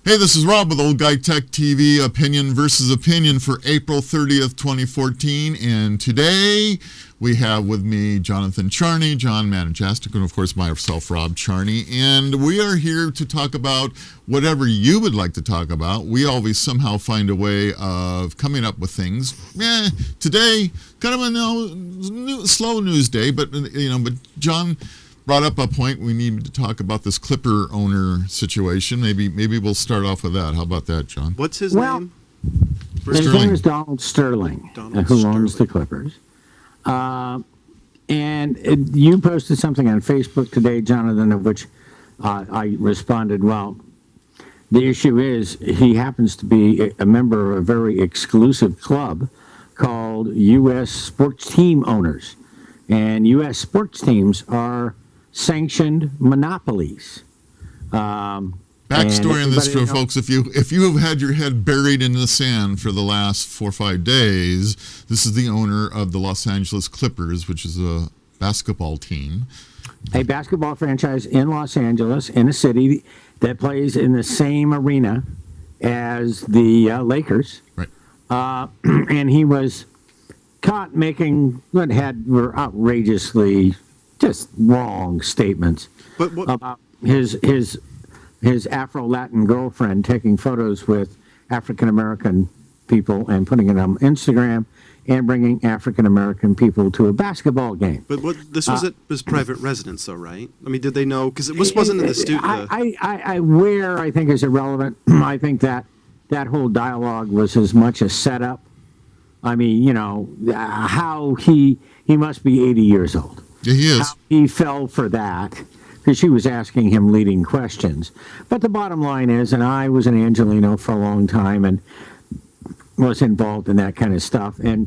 Hey, this is Rob with Old Guy Tech TV, Opinion versus Opinion for April 30th, 2014. And today we have with me Jonathan Charney, John Manajastic, and of course myself, Rob Charney. And we are here to talk about whatever you would like to talk about. We always somehow find a way of coming up with things. Today, kind of a slow news day, but John brought up a point we need to talk about this Clipper owner situation. Maybe we'll start off with that. How about that, John? What's his name? His name is Donald Sterling, who owns the Clippers. You posted something on Facebook today, Jonathan, of which I responded, well, the issue is he happens to be a member of a very exclusive club called U.S. Sports Team Owners. And U.S. sports teams are sanctioned monopolies. Backstory on this for folks: if you have had your head buried in the sand for the last 4 or 5 days, this is the owner of the Los Angeles Clippers, which is a basketball team, a basketball franchise in Los Angeles, in a city that plays in the same arena as the Lakers. Right. And he was caught making what were outrageously just wrong statements about his Afro-Latin girlfriend taking photos with African-American people and putting it on Instagram and bringing African-American people to a basketball game. But this was at his private residence, though, right? I mean, did they know? Because this wasn't in the studio. Where I think is irrelevant. I think that whole dialogue was as much a setup. I mean, how he must be 80 years old. Yeah, he is. How he fell for that, because she was asking him leading questions. But the bottom line is, and I was an Angelino for a long time and was involved in that kind of stuff, and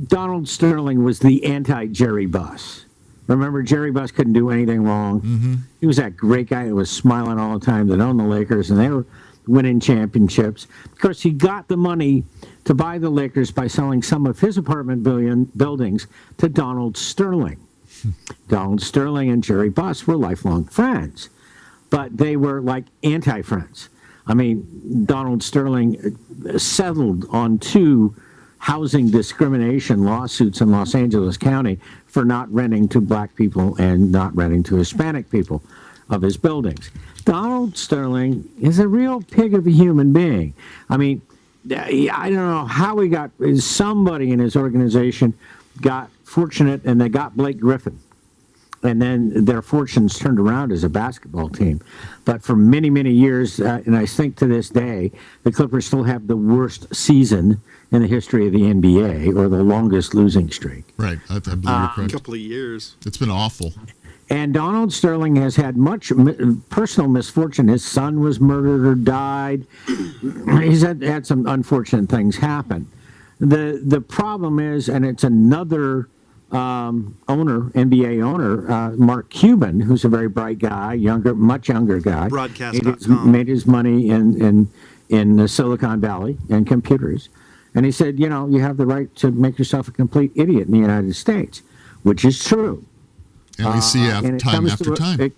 Donald Sterling was the anti-Jerry Buss. Remember, Jerry Buss couldn't do anything wrong. Mm-hmm. He was that great guy that was smiling all the time, that owned the Lakers, and they were winning championships. Of course, he got the money to buy the Lakers by selling some of his apartment buildings to Donald Sterling. Donald Sterling and Jerry Buss were lifelong friends, but they were like anti-friends. I mean, Donald Sterling settled on 2 housing discrimination lawsuits in Los Angeles County for not renting to black people and not renting to Hispanic people of his buildings. Donald Sterling is a real pig of a human being. I mean, I don't know how he got, somebody in his organization got fortunate and they got Blake Griffin. And then their fortunes turned around as a basketball team. But for many, many years, and I think to this day, the Clippers still have the worst season in the history of the NBA, or the longest losing streak. Right, I believe you're correct. A couple of years. It's been awful. And Donald Sterling has had much personal misfortune. His son was murdered or died. He's had some unfortunate things happen. The problem is, and it's another NBA owner, Mark Cuban, who's a very bright guy, much younger guy. Broadcast.com. Made his money in Silicon Valley and computers. And he said, you have the right to make yourself a complete idiot in the United States, which is true. And we see time after time. It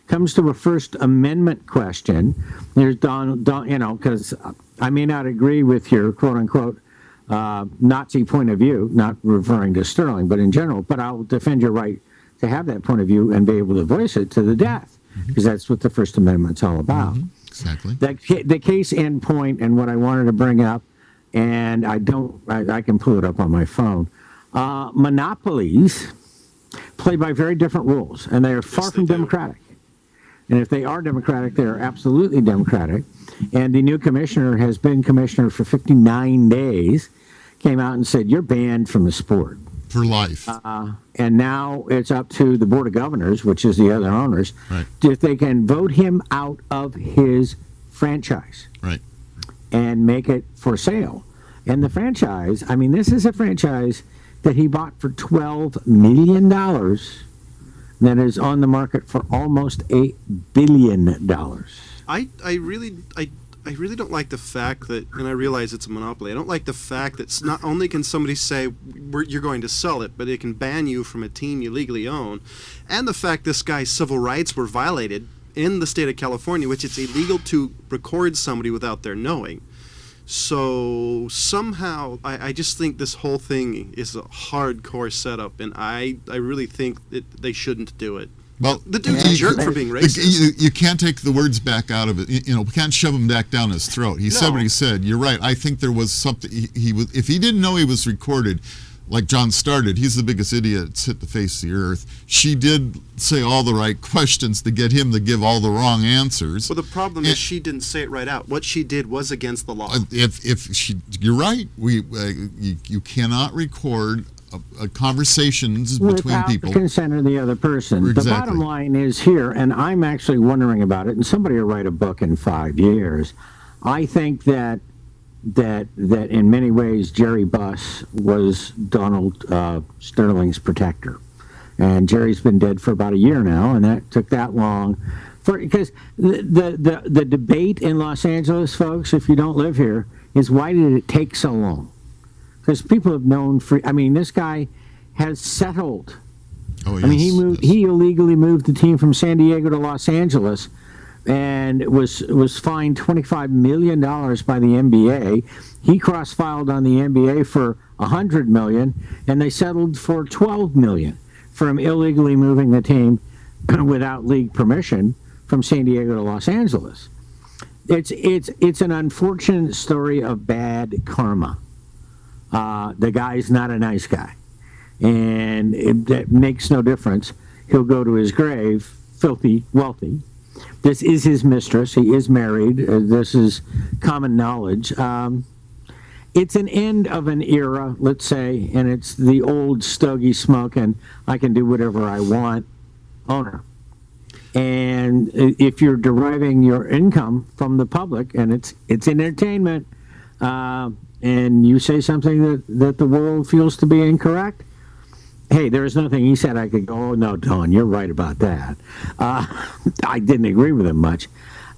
comes to a First Amendment question. There's because I may not agree with your quote-unquote Nazi point of view, not referring to Sterling, but in general, but I'll defend your right to have that point of view and be able to voice it to the death, because that's what the First Amendment's all about. Mm-hmm. Exactly. The case in point, and what I wanted to bring up, and I can pull it up on my phone, monopolies play by very different rules, and they are far from democratic. And if they are democratic, they are absolutely democratic. And the new commissioner has been commissioner for 59 days, came out and said, you're banned from the sport. For life. And now it's up to the Board of Governors, which is the other owners, right, if they can vote him out of his franchise. Right. And make it for sale. And the franchise, I mean, this is a franchise that he bought for $12 million that is on the market for almost $8 billion. I really don't like the fact that, and I realize it's a monopoly, I don't like the fact that not only can somebody say you're going to sell it, but it can ban you from a team you legally own, and the fact this guy's civil rights were violated in the state of California, which it's illegal to record somebody without their knowing. So somehow, I just think this whole thing is a hardcore setup, and I really think that they shouldn't do it. Well, The dude's a jerk for being racist. You can't take the words back out of it. We can't shove them back down his throat. He said what he said. You're right. I think there was something. He was, if he didn't know he was recorded, like John started, he's the biggest idiot that's hit the face of the earth. She did say all the right questions to get him to give all the wrong answers. Well, the problem is she didn't say it right out. What she did was against the law. You're right. You cannot record conversations between without people. the consent of the other person. Exactly. The bottom line is here, and I'm actually wondering about it, and somebody will write a book in 5 years. I think that in many ways Jerry Buss was Donald Sterling's protector, and Jerry's been dead for about a year now, and that took that long because the debate in Los Angeles, folks, if you don't live here, is why did it take so long? Because people have known this guy has settled. Oh, yes, I mean, he illegally moved the team from San Diego to Los Angeles and was fined $25 million by the NBA. He cross-filed on the NBA for $100 million, and they settled for $12 million for him illegally moving the team without league permission from San Diego to Los Angeles. It's an unfortunate story of bad karma. The guy's not a nice guy, and that makes no difference. He'll go to his grave filthy wealthy. This is his mistress. He is married. This is common knowledge. It's an end of an era, let's say, and it's the old stogie smoke and I can do whatever I want owner. And if you're deriving your income from the public, and it's entertainment, and you say something that the world feels to be incorrect, hey, there was nothing he said I could go, oh, no, Don, you're right about that. I didn't agree with him much.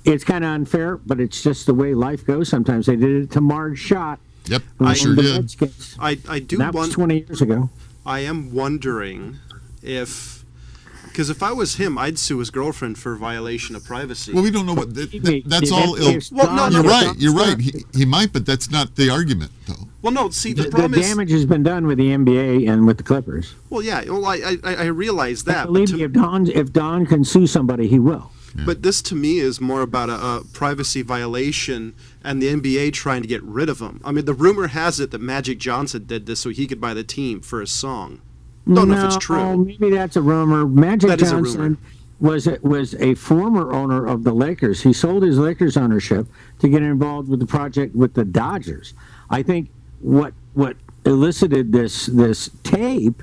It's kind of unfair, but it's just the way life goes. Sometimes they did it to Marge Schott. Yep, I sure did. I do. That was 20 years ago. I am wondering because if I was him, I'd sue his girlfriend for violation of privacy. Well, we don't know what that's all. Well, no, you're right. You're right. He might, but that's not the argument, though. Well, no. See, the The problem is damage has been done with the NBA and with the Clippers. Well, yeah. Well, I realize that. Believe me, if Don can sue somebody, he will. Yeah. But this to me is more about a privacy violation and the NBA trying to get rid of him. I mean, the rumor has it that Magic Johnson did this so he could buy the team for his song. Don't know if it's true. Maybe that's a rumor. Magic That is a Johnson rumor. was a former owner of the Lakers. He sold his Lakers ownership to get involved with the project with the Dodgers. I think what elicited this tape,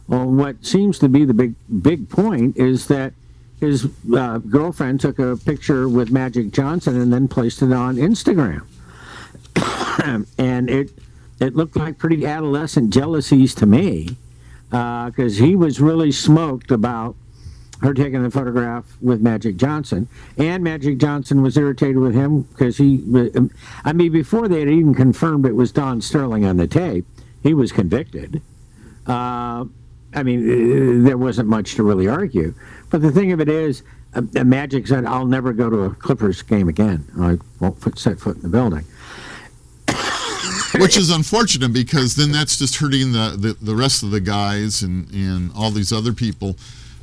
or what seems to be the big point, is that his girlfriend took a picture with Magic Johnson and then placed it on Instagram. And it looked like pretty adolescent jealousies to me, because he was really smoked about her taking the photograph with Magic Johnson. And Magic Johnson was irritated with him because before they had even confirmed it was Don Sterling on the tape, he was convicted. There wasn't much to really argue. But the thing of it is, Magic said, I'll never go to a Clippers game again. I won't set foot in the building. Which is unfortunate, because then that's just hurting the rest of the guys and all these other people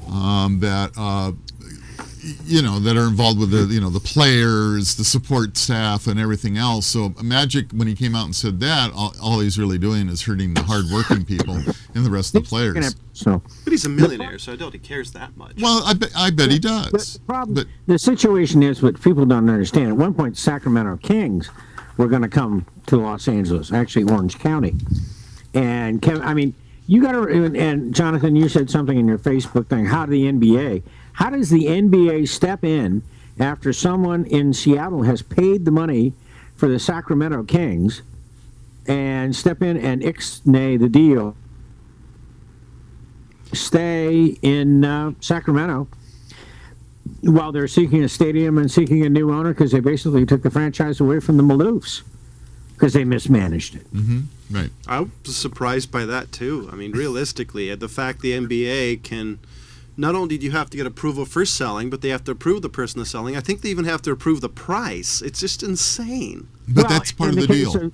that are involved with the players, the support staff, and everything else. So Magic, when he came out and said that, all he's really doing is hurting the hardworking people and the rest of the players. But he's a millionaire, so I doubt he cares that much. Well, I bet he does. The situation is what people don't understand. At one point, Sacramento Kings were going to come to Los Angeles, actually Orange County. And you got to, and Jonathan, you said something in your Facebook thing. How does the NBA step in after someone in Seattle has paid the money for the Sacramento Kings and step in and ixnay the deal? Stay in Sacramento while they're seeking a stadium and seeking a new owner, because they basically took the franchise away from the Maloofs because they mismanaged it. Mm-hmm. Right. I was surprised by that too. I mean, realistically, the fact the NBA can not only do you have to get approval for selling, but they have to approve the person that's selling. I think they even have to approve the price. It's just insane. But Well, that's part in of the case deal.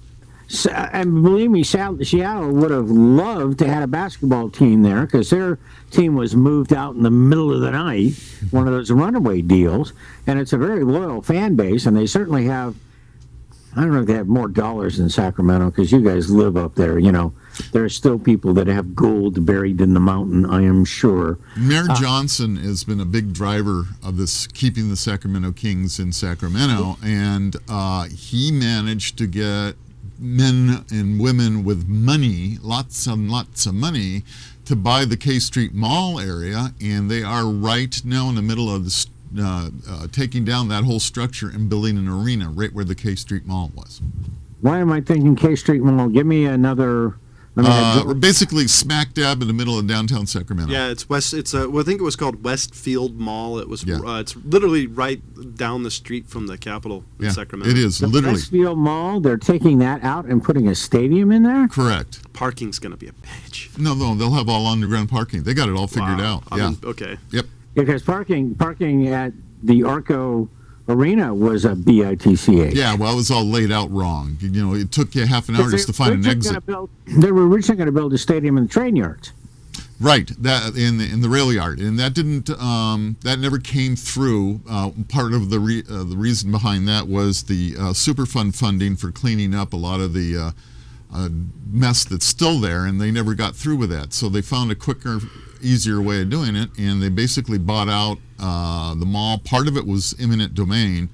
And believe me, Seattle would have loved to have a basketball team there because their team was moved out in the middle of the night, one of those runaway deals, and it's a very loyal fan base, and they certainly have. I don't know if they have more dollars than Sacramento because you guys live up there. You know, there are still people that have gold buried in the mountain, I am sure. Mayor Johnson has been a big driver of this, keeping the Sacramento Kings in Sacramento, and he managed to get men and women with money, lots and lots of money, to buy the K Street Mall area, and they are right now in the middle of the taking down that whole structure and building an arena right where the K Street Mall was. Why am I thinking K Street Mall? Give me another. Basically smack dab in the middle of downtown Sacramento. Yeah, it's west. It's well, I think it was called Westfield Mall. It was. Yeah. It's literally right down the street from the Capitol in Yeah, Sacramento. it is The literally Westfield Mall, they're taking that out and putting a stadium in there? correct. Parking's gonna be a bitch. No, they'll have all underground parking. They got it all figured Wow. out. I Yeah. mean, okay. Yep. Because parking at the Arco Arena was a BITCH. Yeah, well, it was all laid out wrong. You know, it took you half an hour just to find an exit. They were originally going to build a stadium in the train yards. Right, that in the rail yard, and that didn't that never came through. Part of the reason behind that was the Superfund funding for cleaning up a lot of the mess that's still there, and they never got through with that. So they found a quicker, easier way of doing it, and they basically bought out the mall. Part of it was eminent domain,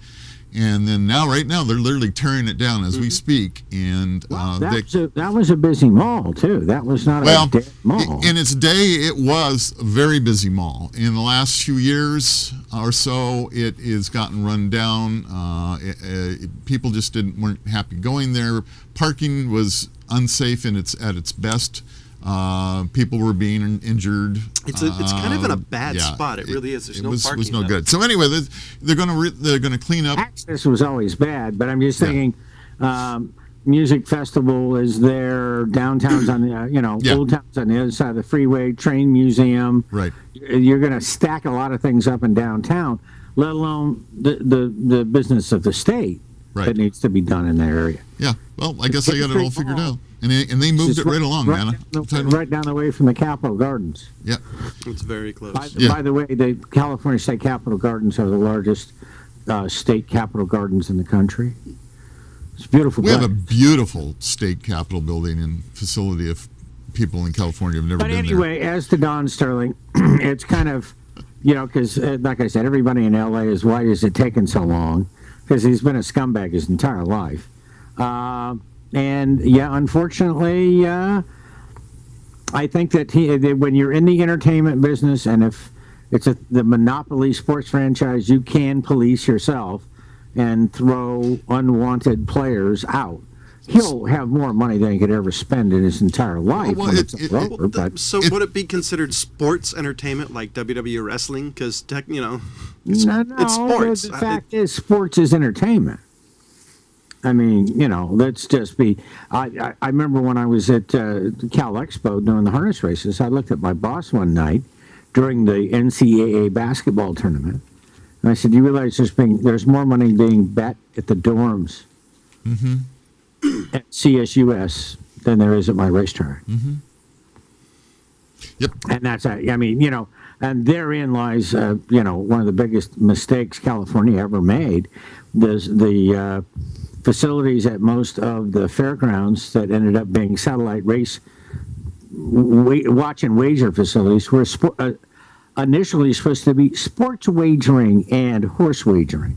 and then right now they're literally tearing it down as we speak. And That was a busy mall too. That was not a dead mall. in its day, it was a very busy mall. In the last few years or so, it has gotten run down. People just weren't happy going there. Parking was unsafe at its best. People were being injured. It's kind of in a bad spot. It really is. There's no parking. It was no good. So anyway, they're gonna clean up. Access was always bad, but I'm just thinking. Music festival is there. Downtown's on the Old Town's on the other side of the freeway. Train museum. Right. You're going to stack a lot of things up in downtown, let alone the business of the state that needs to be done in that area. Yeah. Well, I guess they got it all figured out, and they moved it right along, man. Right down the way from the Capitol Gardens. Yeah. It's very close. By the way, the California State Capitol Gardens are the largest state Capitol Gardens in the country. It's beautiful. We have a beautiful state capitol building and facility if people in California have never been there. But anyway, as to Don Sterling, it's kind of, because like I said, everybody in LA is, why is it taking so long? Because he's been a scumbag his entire life. And unfortunately, I think that when you're in the entertainment business, and if it's the monopoly sports franchise, you can police yourself and throw unwanted players out. He'll have more money than he could ever spend in his entire life. Would it be considered sports entertainment like WWE wrestling? Because it's sports. The fact is, sports is entertainment. I mean, let's just be. I remember when I was at Cal Expo doing the harness races. I looked at my boss one night during the NCAA basketball tournament. And I said, "You realize there's more money being bet at the dorms at CSUS than there is at my racetrack." Mm-hmm. Yep. And that's, and therein lies, one of the biggest mistakes California ever made. The facilities at most of the fairgrounds that ended up being satellite race watch and wager facilities were initially supposed to be sports wagering and horse wagering.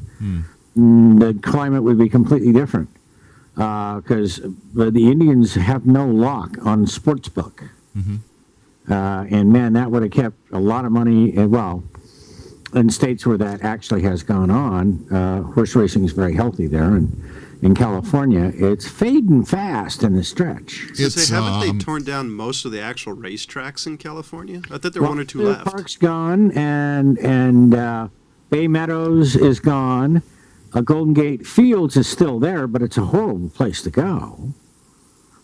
The climate would be completely different because the Indians have no lock on sportsbook. And man, that would have kept a lot of money. In states where that actually has gone on, horse racing is very healthy there. And in California, it's fading fast in the stretch. Haven't they torn down most of the actual racetracks in California? I thought there were one or two left. Park's gone, and Bay Meadows is gone. Golden Gate Fields is still there, but it's a horrible place to go.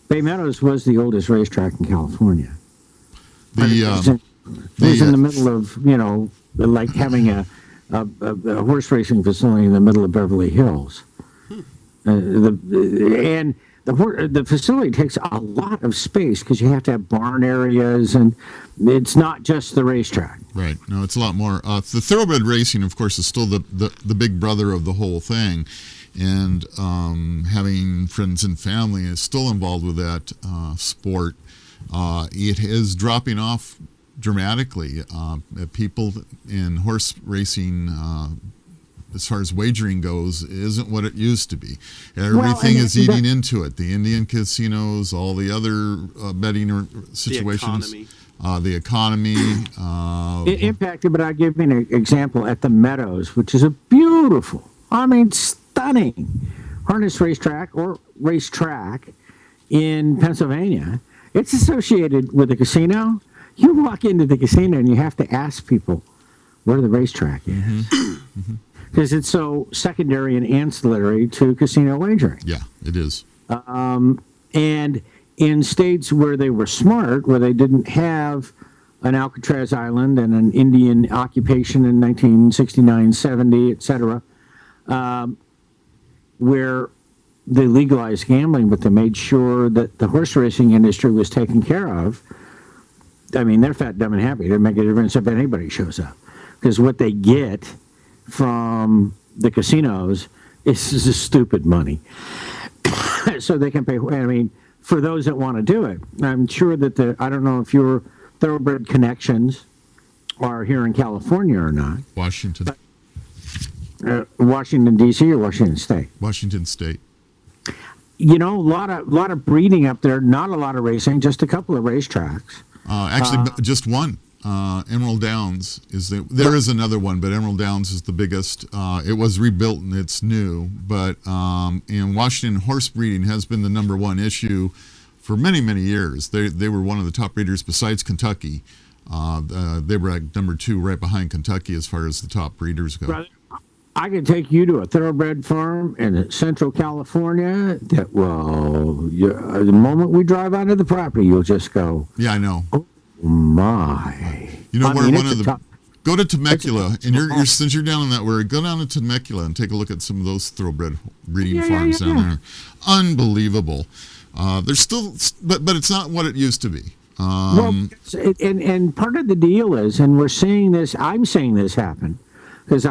Bay Meadows was the oldest racetrack in California. It was in the middle of, like having a horse racing facility in the middle of Beverly Hills. The facility takes a lot of space because you have to have barn areas, and it's not just the racetrack. Right. No, it's a lot more. The thoroughbred racing, of course, is still the big brother of the whole thing. And having friends and family is still involved with that sport. It is dropping off dramatically. People in horse racing, as far as wagering goes, isn't what it used to be. Everything is eating into it. The Indian casinos, all the other betting situations. The economy. It impacted, but I'll give you an example at the Meadows, which is a beautiful, stunning harness racetrack in Pennsylvania. It's associated with a casino. You walk into the casino and you have to ask people where the racetrack is. Because it's so secondary and ancillary to casino wagering. Yeah, it is. And in states where they were smart, where they didn't have an Alcatraz Island and an Indian occupation in 1969, 70, etc., where they legalized gambling, but they made sure that the horse racing industry was taken care of. I mean, they're fat, dumb, and happy. It doesn't make a difference if anybody shows up. Because what they get from the casinos is just stupid money. So they can pay, for those that want to do it. I'm sure that I don't know if your thoroughbred connections are here in California or not. Washington. Washington, D.C. or Washington State? Washington State. A lot of breeding up there, not a lot of racing, just a couple of racetracks. Actually, just one. Emerald Downs there is another one, but Emerald Downs is the biggest. It was rebuilt and it's new, but in Washington, horse breeding has been the number one issue for many, many years. They were one of the top breeders besides Kentucky. They were at number 2 right behind Kentucky as far as the top breeders go. Brother, I could take you to a thoroughbred farm in Central California that, the moment we drive out of the property, you'll just go, yeah, I know. Oh my. You know where one of the go to Temecula, and since you're down in that area, go down to Temecula and take a look at some of those thoroughbred breeding farms down there. Unbelievable. There's still, but it's not what it used to be. And part of the deal is, and I'm seeing this happen, because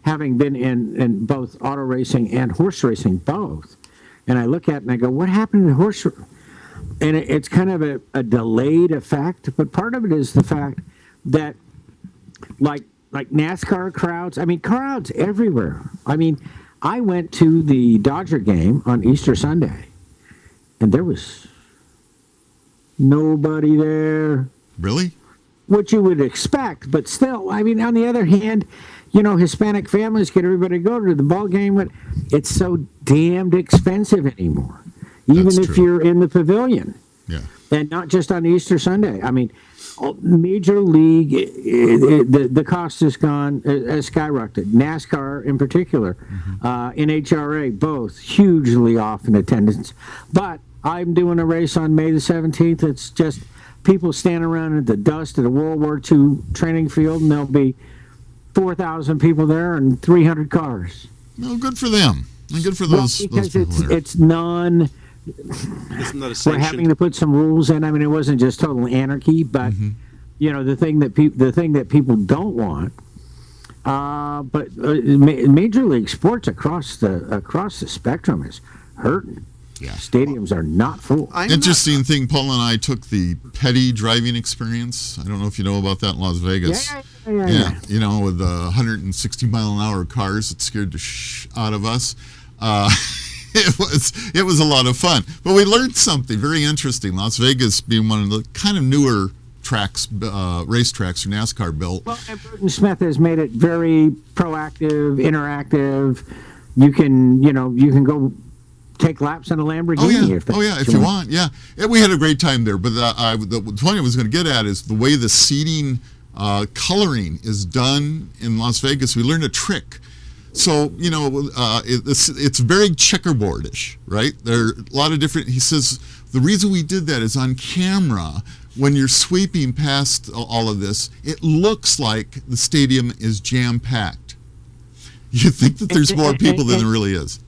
having been in both auto racing and horse racing both, and I look at it and I go, what happened to horse? And it's kind of a delayed effect, but part of it is the fact that, like NASCAR crowds, crowds everywhere. I went to the Dodger game on Easter Sunday, and there was nobody there. Really? What you would expect, but still, on the other hand, Hispanic families get everybody to go to the ball game, but it's so damned expensive anymore. Even That's if true. you're in the pavilion. Yeah. And not just on Easter Sunday. Major League, the cost has skyrocketed. NASCAR in particular, NHRA, both hugely off in attendance. But I'm doing a race on May the 17th. It's just people standing around in the dust at a World War II training field, and there'll be 4,000 people there and 300 cars. Well, good for them. And good for those because people there. it's non. It's not a We're having to put some rules in. It wasn't just total anarchy, but the thing that people don't want. But Major League Sports across the spectrum is hurting. Yeah. Stadiums are not full. Interesting thing, Paul and I took the petty driving experience. I don't know if you know about that in Las Vegas. Yeah. With 160 mile an hour cars, it scared the out of us. It was a lot of fun, but we learned something very interesting. Las Vegas being one of the kind of newer tracks, racetracks for NASCAR built. Well, and Burton Smith has made it very proactive, interactive. You can go take laps in a Lamborghini. If you want. Yeah, we had a great time there. But the point I was going to get at is the way the seating coloring is done in Las Vegas. We learned a trick. So, it's very checkerboardish, right? There are a lot of different, he says, the reason we did that is on camera, when you're sweeping past all of this, it looks like the stadium is jam-packed. You think that there's more people than there really is.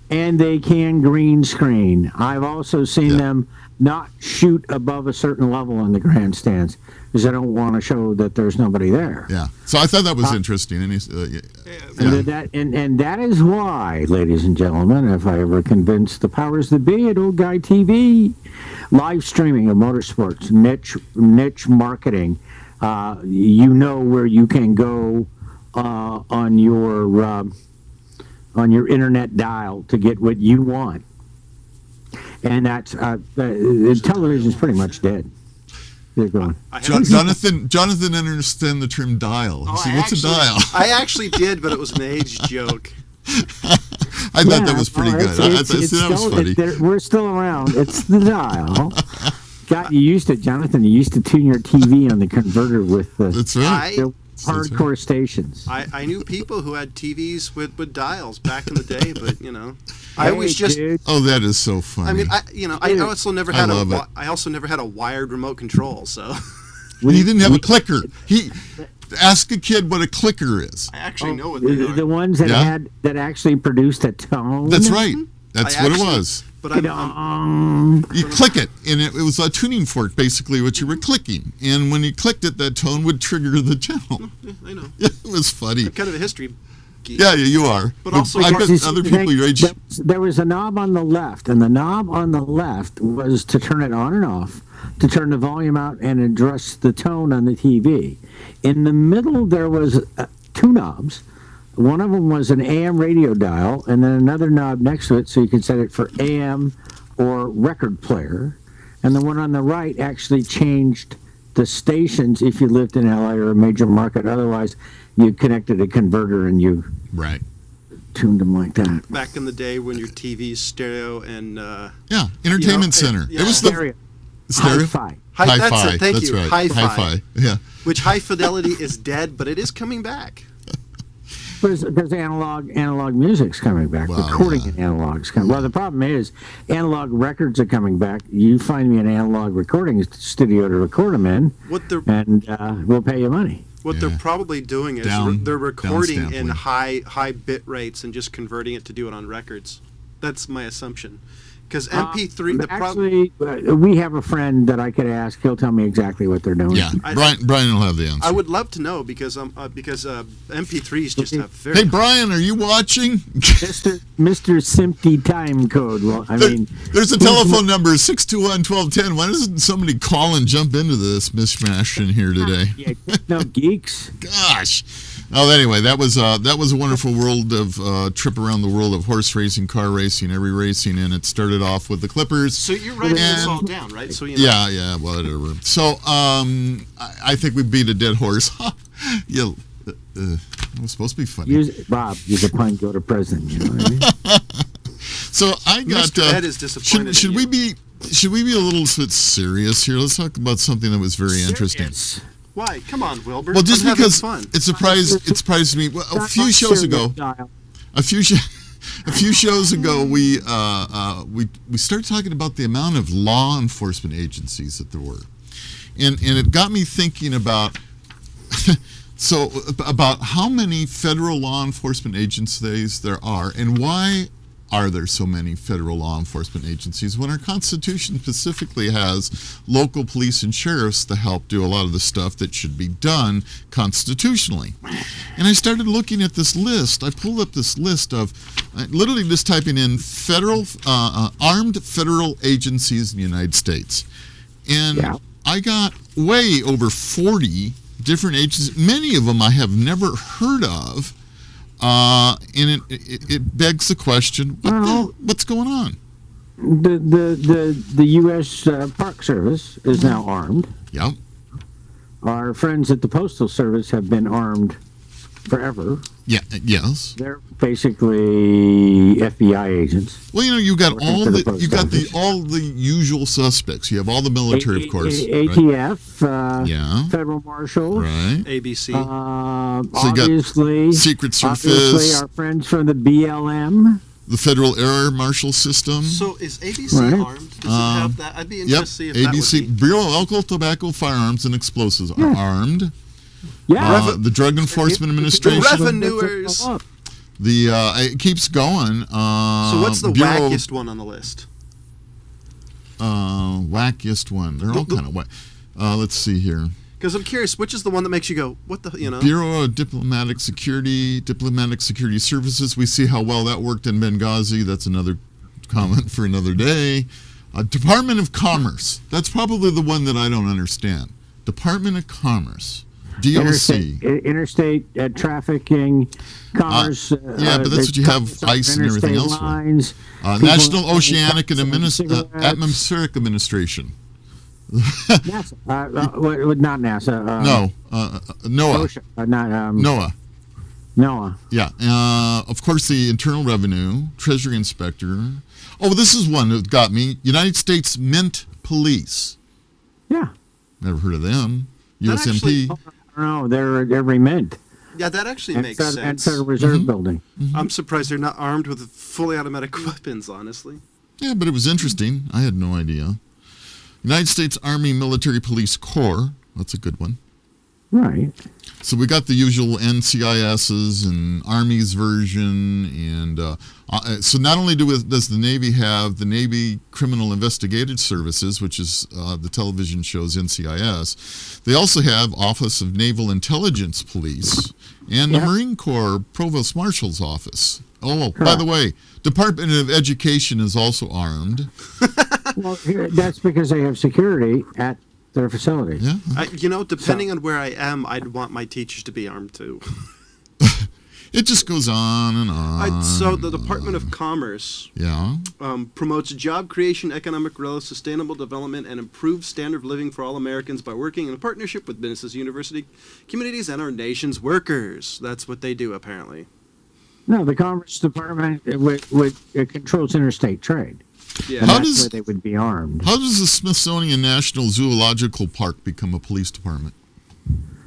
And they can green screen. I've also seen them not shoot above a certain level in the grandstands because they don't want to show that there's nobody there. Yeah. So I thought that was interesting. And, And that is why, ladies and gentlemen, if I ever convince the powers that be at Old Guy TV, live streaming of motorsports, niche marketing, you know where you can go on your internet dial to get what you want. And that's television's pretty much dead. They're gone. Jonathan understand the term dial. What's a dial? I actually did, but it was an age joke. I thought that was pretty good. That was funny. We're still around. It's the dial. God, Jonathan, you used to tune your TV on the converter with That's right. hardcore stations. I knew people who had TVs with dials back in the day, but I always just. Dude. Oh, that is so funny. I mean, I also never had a wired remote control, so. He didn't have a clicker. Ask a kid what a clicker is. I actually know what they are. The ones that actually produced a tone. That's right. That's what it was. But you click it, and it was a tuning fork, basically, what you were clicking. And when you clicked it, that tone would trigger the channel. Yeah, I know. It was funny. I'm kind of a history geek. Yeah, you are. But also, I bet other people your age. There was a knob on the left, and the knob on the left was to turn it on and off, to turn the volume out and adjust the tone on the TV. In the middle, there was two knobs. One of them was an AM radio dial, and then another knob next to it so you could set it for AM or record player. And the one on the right actually changed the stations if you lived in LA or a major market. Otherwise, you connected a converter and you tuned them like that. Back in the day when your TV's stereo and entertainment center. It was stereo. Stereo. Hi-fi. Hi-fi. That's it. Thank That's you. right. Hi-fi. Hi-fi. Yeah. Which high fidelity is dead, but it is coming back. Because analog music's coming back. Recording in analog's coming. Well, the problem is analog records are coming back. You find me an analog recording studio to record them in, and we'll pay you money. What they're probably doing is they're recording in high bit rates and just converting it to do it on records. That's my assumption. Because MP3, we have a friend that I could ask. He'll tell me exactly what they're doing. Yeah, Brian will have the answer. I would love to know because MP3s just have very. Hey, Brian, are you watching? Mr. Simpty time code. Well, there's a telephone number 621-1210. Why doesn't somebody call and jump into this mishmash in here today? No geeks. Gosh. Oh, anyway, that was a wonderful world of trip around the world of horse racing, car racing, every racing, and it started off with the Clippers. So you're writing this all down, right? So yeah, whatever. So I think we beat a dead horse. It was supposed to be funny. Bob, use a pun, go to prison. You know what I mean? So I got. Mr. Ed is disappointed. Should we be a little bit serious here? Let's talk about something that was very interesting. Why? Come on, Wilbur. Well, just because fun. it surprised me. Well, a few shows ago, we started talking about the amount of law enforcement agencies that there were, and it got me thinking about about how many federal law enforcement agencies there are, and why are there so many federal law enforcement agencies when our Constitution specifically has local police and sheriffs to help do a lot of the stuff that should be done constitutionally? And I started looking at this list. I pulled up this list of literally just typing in armed federal agencies in the United States. And I got way over 40 different agencies. Many of them I have never heard of. And it begs the question: what's going on? The U.S. Park Service is now armed. Yep. Our friends at the Postal Service have been armed forever. Yeah. Yes. They're basically FBI agents. Well, you got all the usual suspects. You have all the military, of course. ATF. Federal Marshal. Right. ABC. So Obviously, Secret Service. Obviously, our friends from the BLM. the Federal Air Marshal System. So is ABC Right. armed? Does it have that? I'd be Yep, interested to see if that ABC, would be. Bureau of Alcohol, Tobacco, Firearms, and Explosives are armed. Yeah. The Drug Enforcement The Administration. revenuers. It keeps going. So what's the Bureau, wackiest one on the list? Wackiest one? They're all kind of whack. Let's see here. Because I'm curious, which is the one that makes you go, what the, you know? Bureau of Diplomatic Security Services. We see how well that worked in Benghazi. That's another comment for another day. Department of Commerce. That's probably the one that I don't understand. Department of Commerce. DOC. Interstate trafficking, commerce. Yeah, but that's what you have ICE and everything else for. Lines, National Oceanic and cigarettes. Atmospheric Administration. NASA. Not NASA. No, NOAA. OSHA, not NOAA. NOAA. Yeah. Of course, the Internal Revenue, Treasury Inspector. Oh, this is one that got me. United States Mint Police. Yeah. Never heard of them. That USMP. Oh, no, they're every mint. Yeah, that actually And makes and sense. Federal Reserve Building. I'm surprised they're not armed with fully automatic weapons, honestly. Yeah, but it was interesting. I had no idea. United States Army Military Police Corps. That's a good one. Right. So we got the usual NCISs and Army's version, and so not only does the Navy have the Navy Criminal Investigative Services, which is the television show's NCIS, they also have Office of Naval Intelligence Police and the Yeah. Marine Corps Provost Marshal's Office. Oh, by Correct. the way, Department of Education is also armed. Well, that's because they have security at their facility. Yeah, Depending on where I am, I'd want my teachers to be armed too. it just goes on and on. So the Department of Commerce Yeah. promotes job creation, economic growth, sustainable development, and improved standard of living for all Americans by working in partnership with businesses, university, communities, and our nation's workers. That's what they do, apparently. No, the Commerce Department it controls interstate trade. Yeah. And How that's does- where they would be armed. How does the Smithsonian National Zoological Park become a police department?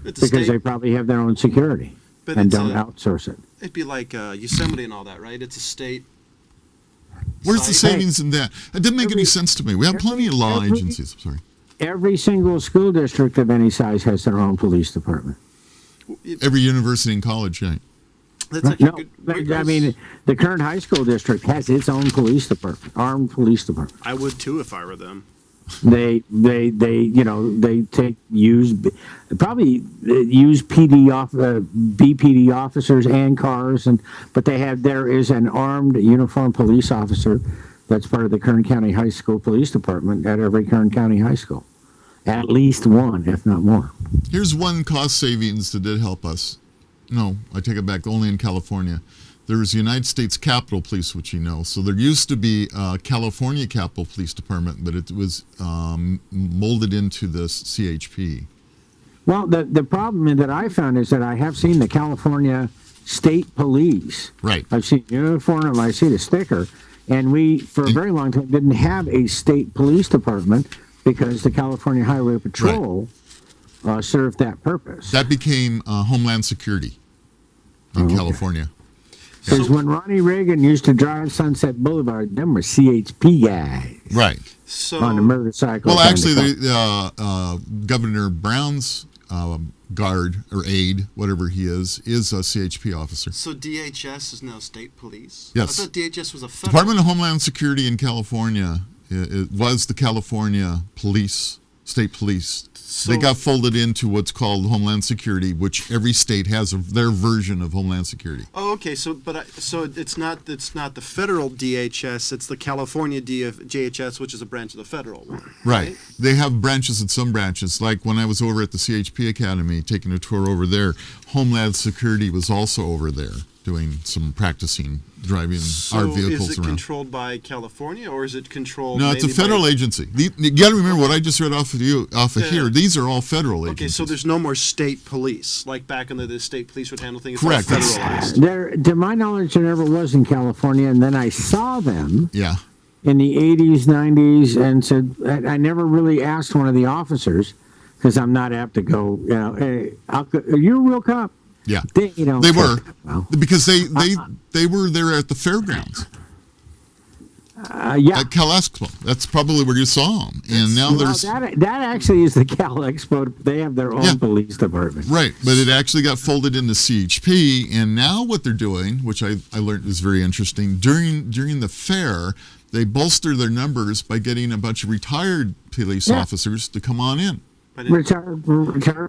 It's a Because state, they probably have their own security but and it's don't a- outsource it. it'd be like Yosemite and all that, right? It's a state. Where's the site. savings in that? It didn't make any sense to me. We have plenty of law every- agencies. I'm sorry. Every single school district of any size has their own police department. Every university and college, yeah. That's actually No, good. but, Where I goes- mean, the current high school district has its own police department, armed police department. I would too if I were them. They probably use BPD officers and cars, but there is an armed uniformed police officer that's part of the Kern County High School Police Department at every Kern County High School, at least one, if not more. Here's one cost savings that did help us. No, I take it back. Only in California. There was the United States Capitol Police, which you know. So there used to be a California Capitol Police Department, but it was molded into the CHP. Well, the problem that I found is that I have seen the California State Police. Right. I've seen uniform, I see the sticker, and we, for a very long time, didn't have a state police department because the California Highway Patrol served that purpose. That became Homeland Security in California. Because when Ronnie Reagan used to drive Sunset Boulevard, them were CHP guys Right. So on a motorcycle. Well, trying actually, to Governor Brown's guard or aide, whatever he is a CHP officer. So DHS is now state police? Yes. I thought DHS was a federal. Department of Homeland Security in California it was the California Police, State Police. So, They got folded into what's called Homeland Security, which every state has their version of Homeland Security. Oh, okay. So it's not the federal DHS. It's the California DHS, which is a branch of the federal one. Right. They have branches and some branches. Like when I was over at the CHP Academy taking a tour over there, Homeland Security was also over there doing some practicing, driving our vehicles is it around. controlled by California or is it controlled? No, it's a maybe by- federal agency. You got to remember what I just read off of here. These are all federal Okay, agencies. so there's no more state police like back in the state police would handle things. Correct. All That's- federalized. There, to my knowledge, there never was in California, and then I saw them Yeah. in the 80s, 90s, and said, I never really asked one of the officers, because I'm not apt to go, hey, are you a real cop? Yeah. They They were well, because they were there at the fairgrounds. Yeah. at Cal Expo. That's probably where you saw them. And now Well, there's that actually is the Cal Expo. They have their own Yeah. police department. right, but it actually got folded into CHP. And now what they're doing, which I learned is very interesting, during the fair, they bolster their numbers by getting a bunch of retired police Yeah. officers to come on in. Retired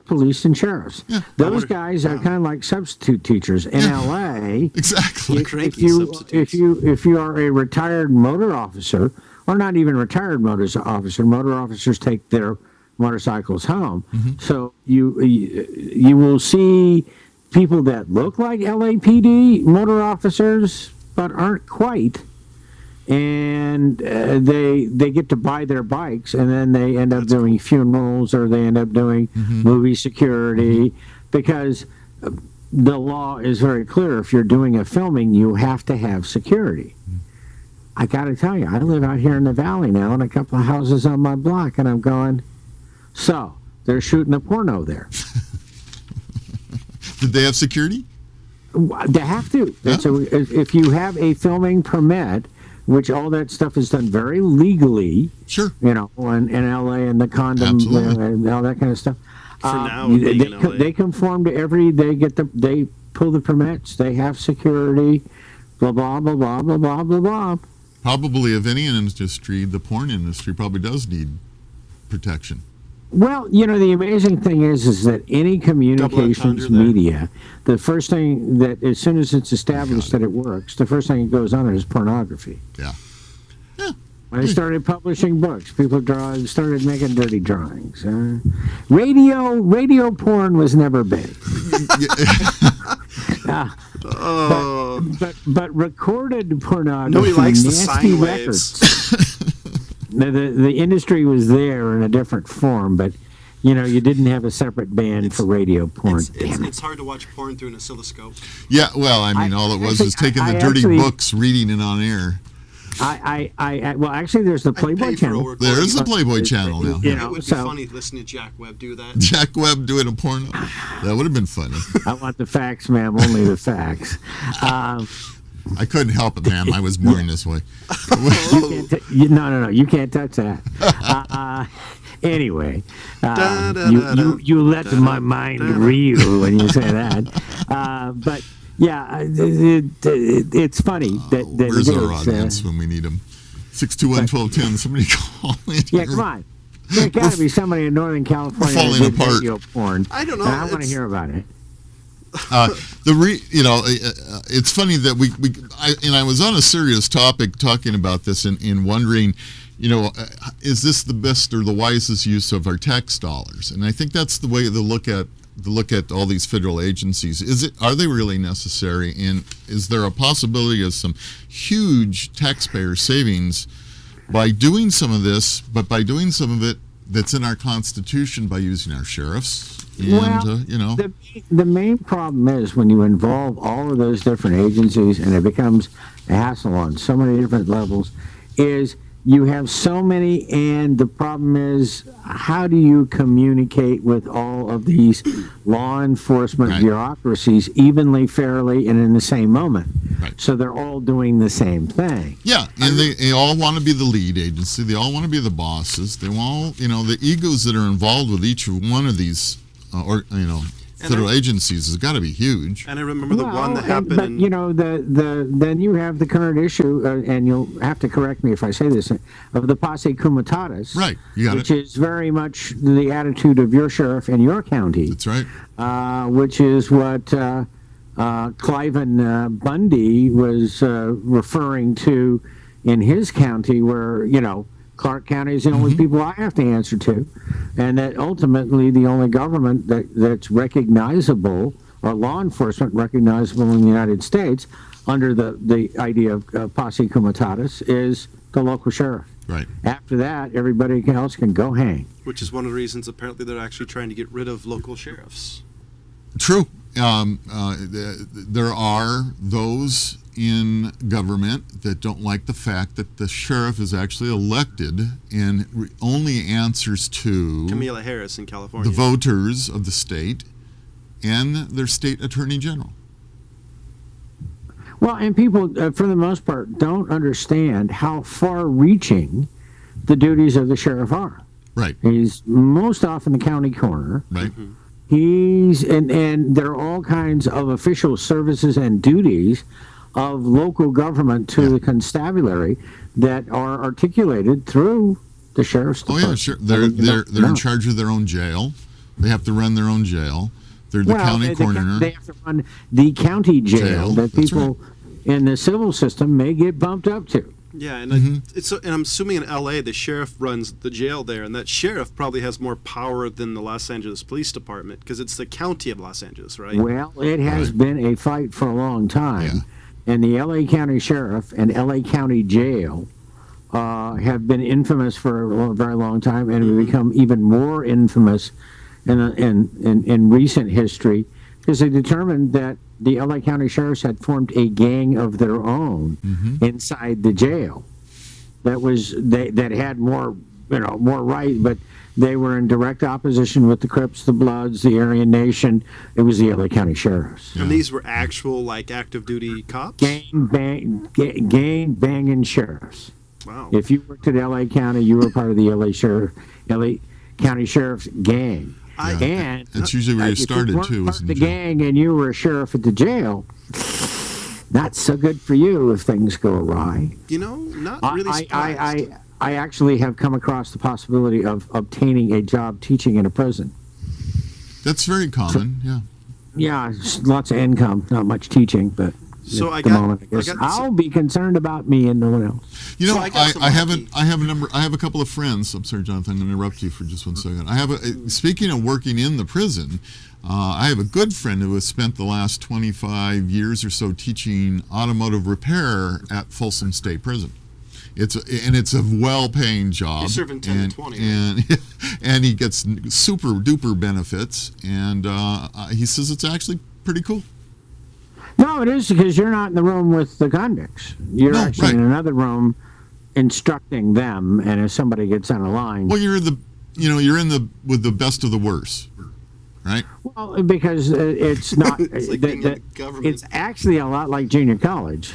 police and sheriffs. Yeah. Those guys are kind of like substitute teachers in Yeah. LA. Exactly. Cranky substitutes. If you are a retired motor officer, or not even retired motor officers take their motorcycles home. Mm-hmm. So you will see people that look like LAPD motor officers but aren't quite. And they get to buy their bikes, and then they end up doing funerals, or they end up doing movie security, because the law is very clear. If you're doing a filming, you have to have security. I got to tell you, I live out here in the valley now, and a couple of houses on my block, and I'm going, so they're shooting a porno there. Did they have security? They have to. Yeah. So if you have a filming permit, which all that stuff is done very legally, Sure. in LA, and the condom Absolutely. and all that kind of stuff. For now, being in LA. They conform to they pull the permits, they have security, blah blah blah blah blah blah blah blah. Probably of any industry, the porn industry probably does need protection. Well, the amazing thing is that any communications there. media, the first thing that, as soon as it's established that it works, the first thing that goes on is pornography. Yeah. When they started publishing books, people started making dirty drawings. Radio porn was never big. But recorded pornography, Nobody likes the nasty sine records. waves. The industry was there in a different form, but you didn't have a separate band for radio porn. Damn it. It's hard to watch porn through an oscilloscope. Yeah, well, I mean, all it was is taking the dirty books, reading it on air. Well, actually, there's the Playboy channel. There is a Playboy channel now. It would be funny listening to Jack Webb do that. Jack Webb doing a porno. That would have been funny. I want the facts, ma'am, only the facts. I couldn't help it, ma'am. I was born this way. No, you can't touch that. Anyway, you let my mind reel when you say that. But yeah, it's funny that Where's it our is, audience when we need them? 621-1210. Somebody call in. Yeah, come on. There's got to be somebody in Northern California falling that did apart. radio porn. I don't know. And I want to hear about it. It's funny that I was on a serious topic talking about this and wondering, is this the best or the wisest use of our tax dollars? And I think that's the way to look at all these federal agencies. Are they really necessary? And is there a possibility of some huge taxpayer savings by doing some of this, but by doing some of it that's in our Constitution by using our sheriffs? And, the main problem is when you involve all of those different agencies and it becomes a hassle on so many different levels, is you have so many, and the problem is, how do you communicate with all of these law enforcement bureaucracies evenly, fairly, and in the same moment? Right. So they're all doing the same thing. Yeah, and they all want to be the lead agency. They all want to be the bosses. They all, the egos that are involved with each one of these, federal agencies has got to be huge. And I remember the one that happened. But then you have the current issue, and you'll have to correct me if I say this, of the posse comitatus. Right, you got which it. is very much the attitude of your sheriff in your county. That's right. Which is what Cliven Bundy was referring to in his county, where Clark County is the only people I have to answer to, and that ultimately the only government that's recognizable, or law enforcement recognizable in the United States under the idea of posse comitatus, is the local sheriff. Right. After that, everybody else can go hang. Which is one of the reasons apparently they're actually trying to get rid of local sheriffs. True. There are those in government that don't like the fact that the sheriff is actually elected and only answers to Kamala Harris in California. the voters of the state and their state attorney general. Well, and people, for the most part, don't understand how far-reaching the duties of the sheriff are. Right. He's most often the county coroner. Right. He's and there are all kinds of official services and duties of local government to the constabulary that are articulated through the sheriff's Oh department. yeah, sure. They're in charge of their own jail. They have to run their own jail. They're the county coroner. They have to run the county jail that That's people in the civil system may get bumped up to. Yeah, and and I'm assuming in L.A. the sheriff runs the jail there, and that sheriff probably has more power than the Los Angeles Police Department because it's the county of Los Angeles, right? Well, it has been a fight for a long time, and the L.A. County Sheriff and L.A. County Jail have been infamous for a very long time, and have become even more infamous in recent history because they determined that the LA County Sheriffs had formed a gang of their own inside the jail that had more right, but they were in direct opposition with the Crips, the Bloods, the Aryan Nation. It was the LA County Sheriffs. And these were actual, like, active duty cops? Gang banging sheriffs. Wow. If you worked at LA County, you were part of the LA County Sheriff's gang. And that's usually where you started if you too. weren't part of the gang and you were a sheriff at the jail, not so good for you if things go awry. Not really surprised. I actually have come across the possibility of obtaining a job teaching in a prison. That's very common. Yeah, lots of income, not much teaching, but so at the moment, I guess I'll be concerned about me and no one else. I have a couple of friends. I'm sorry, Jonathan, I'm going to interrupt you for just 1 second. Speaking of working in the prison, I have a good friend who has spent the last 25 years or so teaching automotive repair at Folsom State Prison. It's a well-paying job. He's serving 10 to 20. And he gets super duper benefits, and he says it's actually pretty cool. No, it is because you're not in the room with the convicts. You're actually in another room instructing them, and if somebody gets on a line, well, you're with the best of the worst, right? Well, because it's not. It's like being in the government. It's actually a lot like junior college.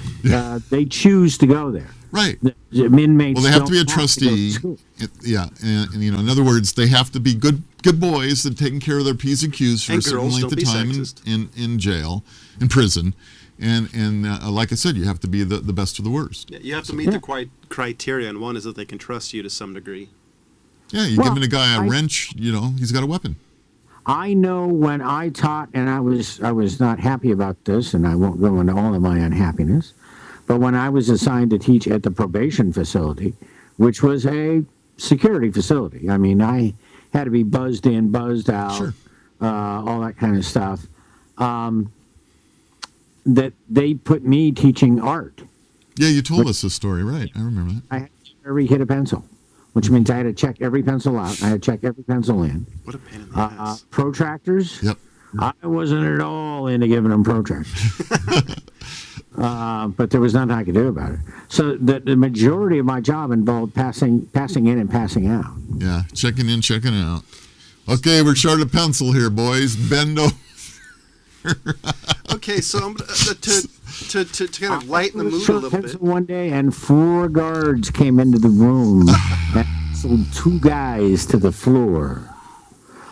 They choose to go there. Right. The inmates. Well, they have to be a trustee. And in other words, they have to be good boys that are taking care of their P's and Q's for a certain length of time in jail, in prison. And like I said, you have to be the best of the worst. Yeah, you have to meet the criteria, and one is that they can trust you to some degree. Yeah, you're giving a guy a wrench, he's got a weapon. I know when I taught, and I was not happy about this, and I won't go into all of my unhappiness, but when I was assigned to teach at the probation facility, which was a security facility, I mean, I had to be buzzed in, buzzed out, all that kind of stuff, that they put me teaching art. Yeah, you told us this story, right? I remember that. I had to check every hit a pencil, which means I had to check every pencil out. I had to check every pencil in. What a pain in the ass. Protractors? Yep. I wasn't at all into giving them protractors. But there was nothing I could do about it. So the majority of my job involved passing in and passing out. Yeah, checking in, checking out. Okay, we're short of pencil here, boys. Bend over. Okay, so I'm to kind of lighten the mood a little bit. One day, and 4 guards came into the room and wrestled 2 guys to the floor.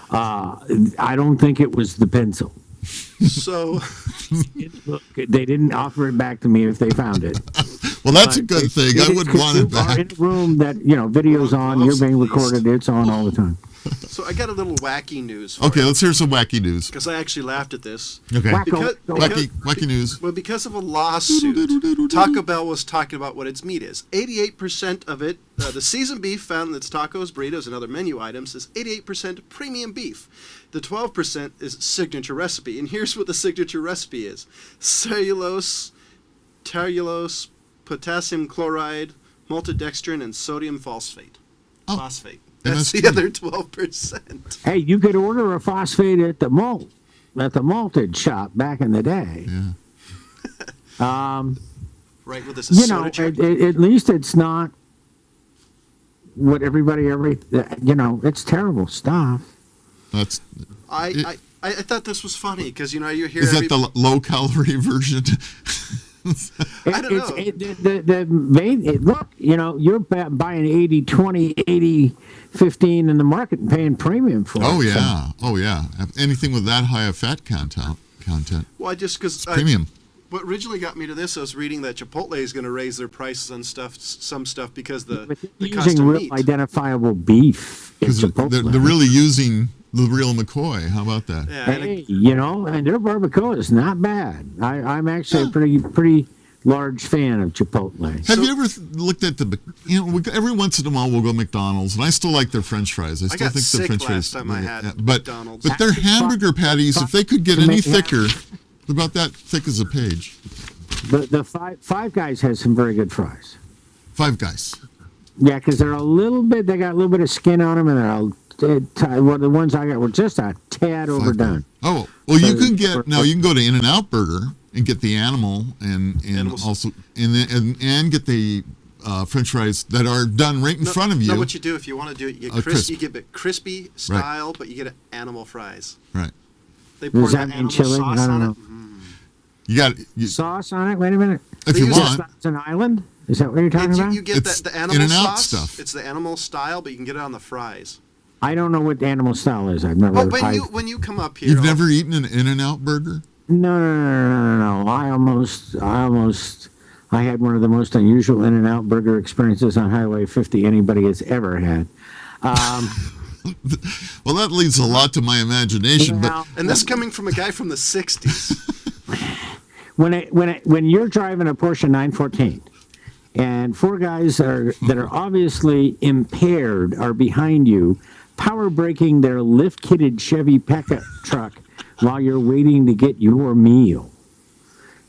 I don't think it was the pencil. So they didn't offer it back to me if they found it. Well, that's a good thing. I wouldn't want it back. In a room that video's on, you're being recorded, it's on all the time. So I got a little wacky news. Okay, let's hear some wacky news. Because I actually laughed at this. Okay. Wacky news. Well, because of a lawsuit, Taco Bell was talking about what its meat is. 88% of it, the seasoned beef found in its tacos, burritos, and other menu items is 88% premium beef. The 12% is signature recipe. And here's what the signature recipe is. Cellulose, tellulose, potassium chloride, maltodextrin, and sodium phosphate. Phosphate. That's the other 12%. Hey, you could order a phosphate at the malted shop back in the day. Yeah. Right with this. At least it's not what it's terrible stuff. That's. I thought this was funny because you hear. Is that the low calorie version? I don't know. Look, you're buying 80/20, 80/15 in the market and paying premium for it. Oh yeah, oh yeah. Anything with that high of fat content. Well, I just because Premium. what originally got me to this, I was reading that Chipotle is going to raise their prices on some stuff because the cost using of real meat. identifiable beef in Because Chipotle. they're really using the real McCoy. How about that? Yeah, and Hey, and their barbacoa is not bad. I'm actually a pretty large fan of Chipotle. Have you ever looked at every once in a while we'll go McDonald's, and I still like their French fries. I still got think the sick French last fries. time I had but McDonald's. but their hamburger patties, if they could get any thicker, about that thick as a page. The Five Guys has some very good fries. Five Guys. Yeah, because they got a little bit of skin on them, and the ones I got were just a tad overdone. Oh, well, you can go to In-N-Out Burger and get the animal and also and get the French fries that are done right in front of you. No, what you do if you want to do it, you get it crispy style, but you get animal fries. Right. They pour Does that that mean animal chili? sauce I don't on know. it. You got Sauce on it? Wait a minute. if you use want. It's an island? Is that what you're talking about? You get It's the animal In-N-Out sauce. stuff. It's the animal style, but you can get it on the fries. I don't know what the animal style is. I've never. Oh, when you come up here, You've never eaten an In-N-Out Burger? No. I had one of the most unusual In-N-Out Burger experiences on Highway 50 anybody has ever had. Well, that leaves a lot to my imagination, but and this coming from a guy from the '60s. When you're driving a Porsche 914 and four guys that are obviously impaired are behind you, power braking their lift-kitted Chevy pickup truck while you're waiting to get your meal,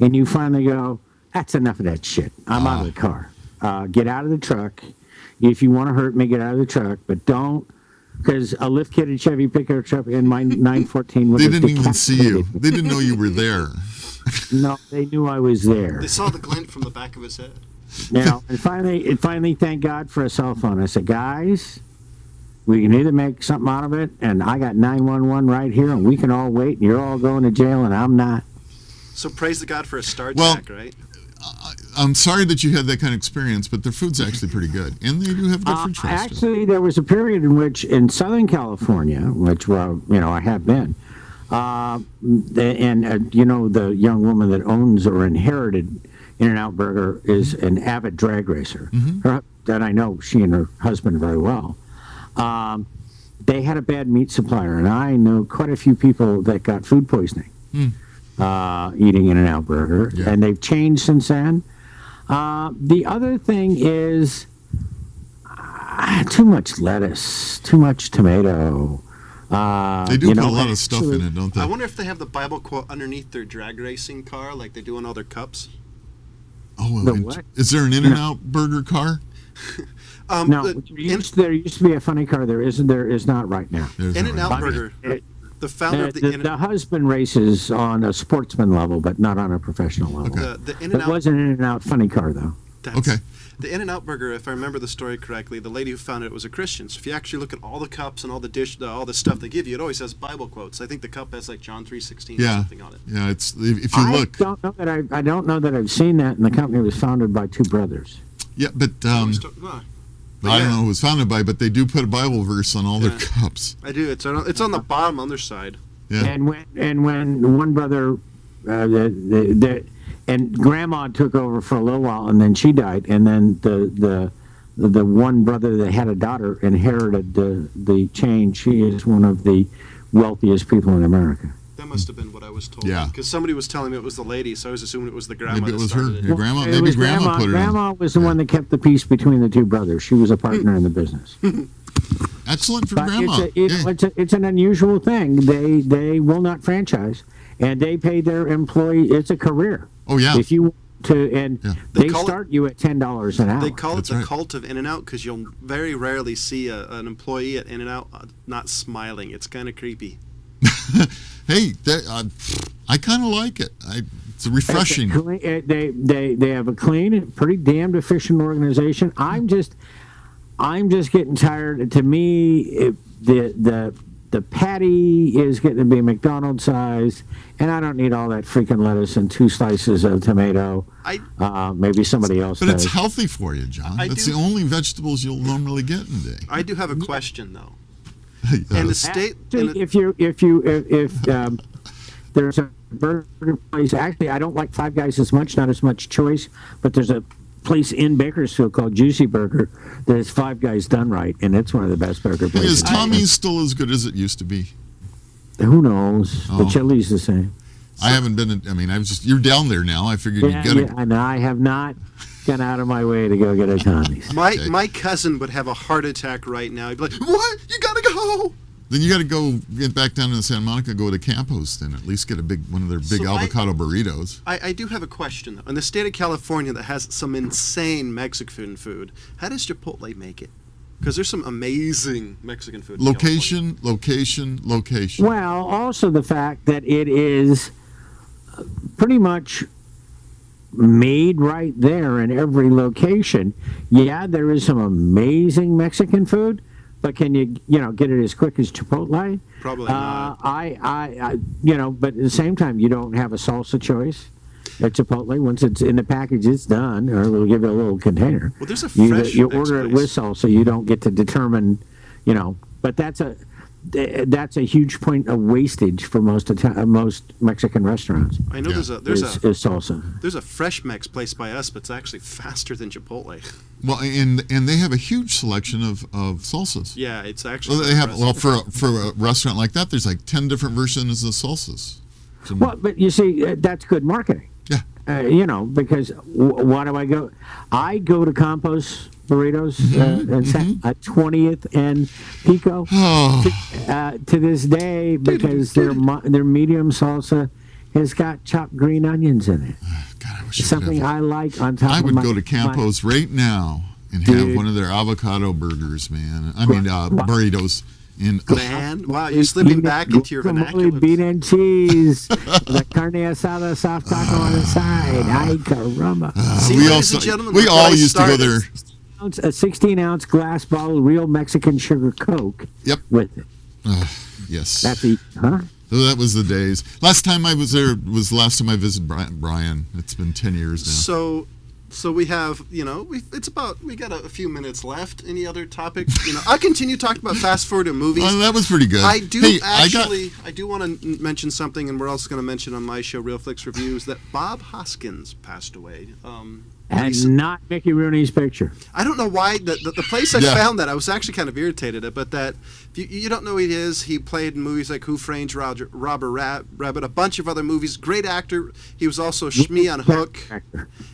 and you finally go, "That's enough of that shit. I'm out of the car. Get out of the truck. If you want to hurt me, get out of the truck, but don't." Because a lift-kitted Chevy pickup truck in my 914 would they have didn't even see you. decapitated me. They didn't know you were there. No, they knew I was there. They saw the glint from the back of his head. And finally, thank God for a cell phone. I said, guys, we can either make something out of it, and I got 911 right here, and we can all wait, and you're all going to jail, and I'm not. So praise the God for a Star Well, Trek, right? I'm sorry that you had that kind of experience, but their food's actually pretty good, and they do have good French fries. Actually, there was a period in which, in Southern California, which I have been, the young woman that owns or inherited In-N-Out Burger is an avid drag racer. That I know she and her husband very well. They had a bad meat supplier, and I know quite a few people that got food poisoning eating In-N-Out Burger, and they've changed since then. The other thing is too much lettuce, too much tomato. They do put a lot of stuff in it, don't they? I wonder if they have the Bible quote underneath their drag racing car, like they do on all their cups. Oh, what? Is there an In-N-Out Burger car? No, there used to be a funny car. There isn't. There is not right now. In-N-Out Burger. The founder of the husband races on a sportsman level, but not on a professional level. The It was an In-N-Out funny car, though. Okay. The In-N-Out Burger, if I remember the story correctly, the lady who founded it was a Christian. So if you actually look at all the cups and all the all the stuff they give you, it always has Bible quotes. I think the cup has like John 3:16 or something on it. Yeah, it's if you look. I don't know that I've seen that, and the company was founded by two brothers. Yeah, but I don't know who it was founded by, but they do put a Bible verse on all their cups. I do. It's on the bottom underside. Yeah. And when one brother, and Grandma took over for a little while, and then she died, and then the one brother that had a daughter inherited the chain. She is one of the wealthiest people in America. That must have been what I was told. Yeah. Because somebody was telling me it was the lady, so I was assuming it was the grandma. Maybe it was her. started it. Your grandma. Maybe grandma put it Grandma on. was the one that kept the peace between the two brothers. She was a partner in the business. Excellent for But grandma. it's an unusual thing. They will not franchise, and they pay their employee. It's a career. Oh yeah. If you and They they call start you at $10 an hour. They call That's it the right. cult of In-N-Out because you'll very rarely see an employee at In-N-Out not smiling. It's kind of creepy. Hey, I kind of like it. It's refreshing. They have a clean, pretty damned efficient organization. I'm just getting tired. To me, the the patty is getting to be McDonald's size, and I don't need all that freaking lettuce and 2 slices of tomato. Maybe somebody else But does. it's healthy for you, John. That's do- the only vegetables you'll normally get in a day. I do have a question though. And the state, Actually, if there's a burger place, actually, I don't like Five Guys as much, not as much choice, but there's a place in Bakersfield called Juicy Burger that is Five Guys done right, and it's one of the best burger Is places. Tommy's still as good as it used to be? Who knows? Oh. The chili's the same. I haven't been. You're down there now. I figured you'd get it. And I have not gone out of my way to go get a Tommy's. my cousin would have a heart attack right now. He'd be like, "What? You gotta go!" Then you got to go get back down to Santa Monica, go to Campos, then at least get one of their big So avocado burritos. I do have a question though. In the state of California that has some insane Mexican food, how does Chipotle make it? Because there's some amazing Mexican food. in Location, location, location. Well, also the fact that it is pretty much made right there in every location. Yeah, there is some amazing Mexican food, but can you get it as quick as Chipotle? Probably not. I but at the same time, you don't have a salsa choice at Chipotle. Once it's in the package, it's done, or we'll give you a little container. Well, there's a You fresh order it Mex with salsa. You don't get to determine, but that's a huge point of wastage for most Mexican restaurants. I know Yeah. there's Is salsa. a fresh Mex place by us, but it's actually faster than Chipotle. Well, and they have a huge selection of salsas. Yeah, it's actually. Well, they have impressive. for a restaurant like that. There's like 10 different versions of salsas. So- Well, but you see, that's good marketing. Yeah. Because why do I go? I go to Campos Burritos at 20th and Pico Oh, to this day because their medium salsa has got chopped green onions in it. God, I wish I Something could have. I like on top I of would my, go to Campos right now and have Dude. one of their avocado burgers, man. I mean, burritos. And Man, wow, you're slipping back into your guacamole, vernacular. bean and cheese, the carne asada soft taco on the side. Ay, caramba. See, we ladies and gentlemen, we look all where I used to go started. there. A 16-ounce glass bottle of real Mexican sugar Coke Yep. with it. Yes. Huh? So that was the days. Last time I was there was the last time I visited Brian. It's been 10 years now. So we have, we got a few minutes left. Any other topic? I'll continue talking about fast forward to movies. Well, that was pretty good. I do Hey, I do want to mention something, and we're also going to mention on my show, Real Flicks Reviews, that Bob Hoskins passed away. And not Mickey Rooney's picture. I don't know why. The place I Yeah. found that, I was actually kind of irritated at, but that if you don't know who he is, he played in movies like Who Framed Robert Rabbit, a bunch of other movies. Great actor. He was also Shmi on Hook,